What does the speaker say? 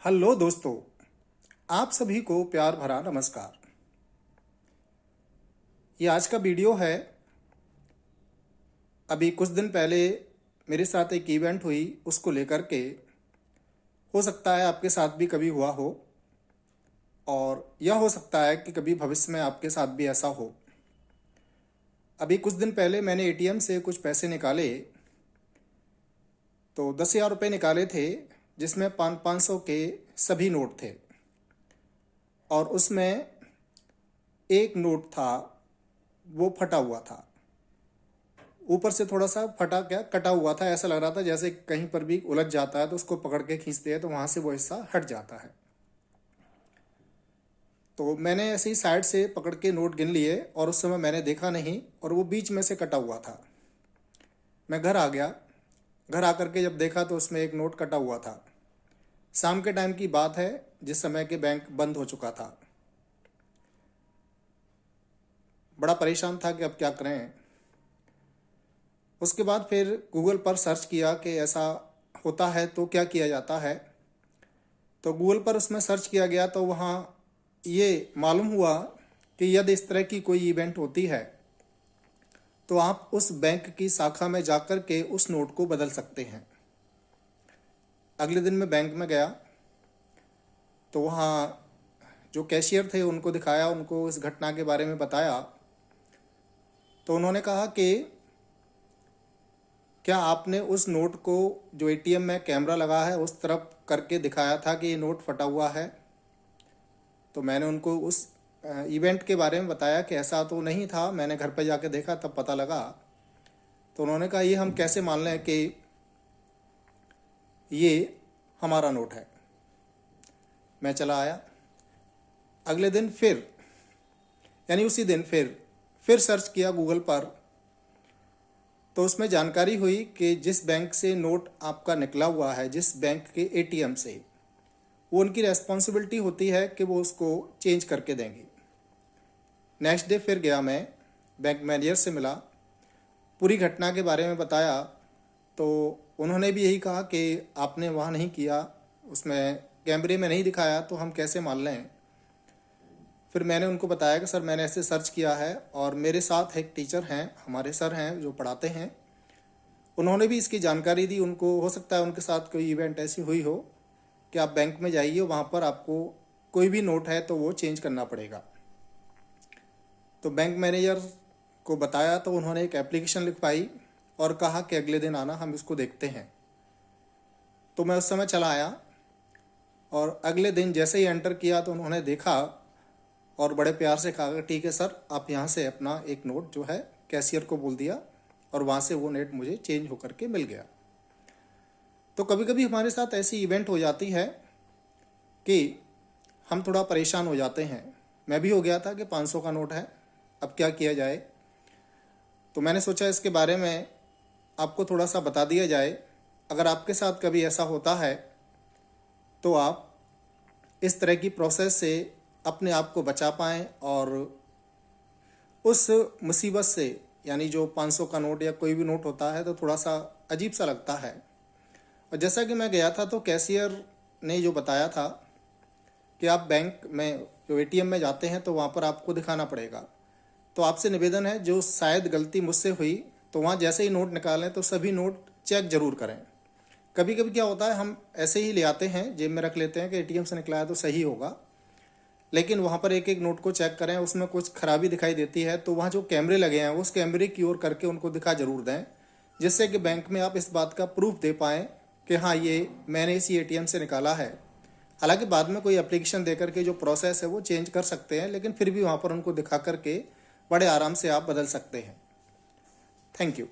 Hello दोस्तों, आप सभी को प्यार भरा नमस्कार। ये आज का वीडियो है। अभी कुछ दिन पहले मेरे साथ एक इवेंट हुई, उसको लेकर के। हो सकता है आपके साथ भी कभी हुआ हो, और यह हो सकता है कि कभी भविष्य में आपके साथ भी ऐसा हो। अभी कुछ दिन पहले मैंने एटीएम से कुछ पैसे निकाले, तो 10,000 रुपये निकाले थे, जिसमें 500 के सभी नोट थे। और उसमें एक नोट था, वो फटा हुआ था। ऊपर से थोड़ा सा फटा, क्या कटा हुआ था। ऐसा लग रहा था जैसे कहीं पर भी उलझ जाता है तो उसको पकड़ के खींचते हैं तो वहां से वो हिस्सा हट जाता है। तो मैंने ऐसे ही साइड से पकड़ के नोट गिन लिए, और उस समय मैंने देखा नहीं, और वो बीच में से कटा हुआ था। मैं घर आ गया। घर आकर के जब देखा तो उसमें एक नोट कटा हुआ था। शाम के टाइम की बात है, जिस समय के बैंक बंद हो चुका था। बड़ा परेशान था कि अब क्या करें। उसके बाद फिर गूगल पर सर्च किया कि ऐसा होता है तो क्या किया जाता है। तो गूगल पर उसमें सर्च किया गया तो वहाँ ये मालूम हुआ कि यदि इस तरह की कोई इवेंट होती है तो आप उस बैंक की शाखा में जाकर के उस नोट को बदल सकते हैं। अगले दिन मैं बैंक में गया, तो वहाँ जो कैशियर थे उनको दिखाया, उनको इस घटना के बारे में बताया। तो उन्होंने कहा कि क्या आपने उस नोट को, जो एटीएम में कैमरा लगा है, उस तरफ करके दिखाया था कि ये नोट फटा हुआ है। तो मैंने उनको उस इवेंट के बारे में बताया कि ऐसा तो नहीं था, मैंने घर पे जाके देखा तब पता लगा। तो उन्होंने कहा ये हम कैसे मान लें कि ये हमारा नोट है। मैं चला आया। अगले दिन फिर, यानी उसी दिन फिर सर्च किया गूगल पर। तो उसमें जानकारी हुई कि जिस बैंक से नोट आपका निकला हुआ है, जिस बैंक के एटीएम से, वो उनकी रेस्पॉन्सिबिलिटी होती है कि वो उसको चेंज करके देंगे। नेक्स्ट डे फिर गया, मैं बैंक मैनेजर से मिला, पूरी घटना के बारे में बताया। तो उन्होंने भी यही कहा कि आपने वहाँ नहीं किया, उसमें कैमरे में नहीं दिखाया, तो हम कैसे मान लें। फिर मैंने उनको बताया कि सर मैंने ऐसे सर्च किया है, और मेरे साथ एक टीचर हैं, हमारे सर हैं जो पढ़ाते हैं, उन्होंने भी इसकी जानकारी दी। उनको हो सकता है उनके साथ कोई इवेंट ऐसी हुई हो कि आप बैंक में जाइए, वहाँ पर आपको कोई भी नोट है तो वो चेंज करना पड़ेगा। तो बैंक मैनेजर को बताया तो उन्होंने एक एप्लीकेशन लिखवाई और कहा कि अगले दिन आना, हम इसको देखते हैं। तो मैं उस समय चला आया, और अगले दिन जैसे ही एंटर किया तो उन्होंने देखा और बड़े प्यार से कहा ठीक है सर, आप यहाँ से अपना एक नोट जो है कैशियर को बोल दिया, और वहाँ से वो नोट मुझे चेंज होकर के मिल गया। तो कभी कभी हमारे साथ ऐसी इवेंट हो जाती है कि हम थोड़ा परेशान हो जाते हैं। मैं भी हो गया था कि 500 का नोट है, अब क्या किया जाए। तो मैंने सोचा इसके बारे में आपको थोड़ा सा बता दिया जाए। अगर आपके साथ कभी ऐसा होता है तो आप इस तरह की प्रोसेस से अपने आप को बचा पाएँ, और उस मुसीबत से, यानी जो 500 का नोट या कोई भी नोट होता है तो थोड़ा सा अजीब सा लगता है। और जैसा कि मैं गया था तो कैशियर ने जो बताया था कि आप बैंक में जो एटीएम में जाते हैं तो वहाँ पर आपको दिखाना पड़ेगा। तो आपसे निवेदन है, जो शायद गलती मुझसे हुई, तो वहाँ जैसे ही नोट निकालें तो सभी नोट चेक जरूर करें। कभी कभी क्या होता है, हम ऐसे ही ले आते हैं, जेब में रख लेते हैं कि एटीएम से निकला है तो सही होगा, लेकिन वहाँ पर एक एक नोट को चेक करें, उसमें कुछ खराबी दिखाई देती है तो वहाँ जो कैमरे लगे हैं उस कैमरे की ओर करके उनको दिखा जरूर दें, जिससे कि बैंक में आप इस बात का प्रूफ दे पाएँ कि हाँ ये मैंने इसी एटीएम से निकाला है। हालांकि बाद में कोई एप्लीकेशन दे करके जो प्रोसेस है वो चेंज कर सकते हैं, लेकिन फिर भी वहाँ पर उनको दिखा करके बड़े आराम से आप बदल सकते हैं। Thank you.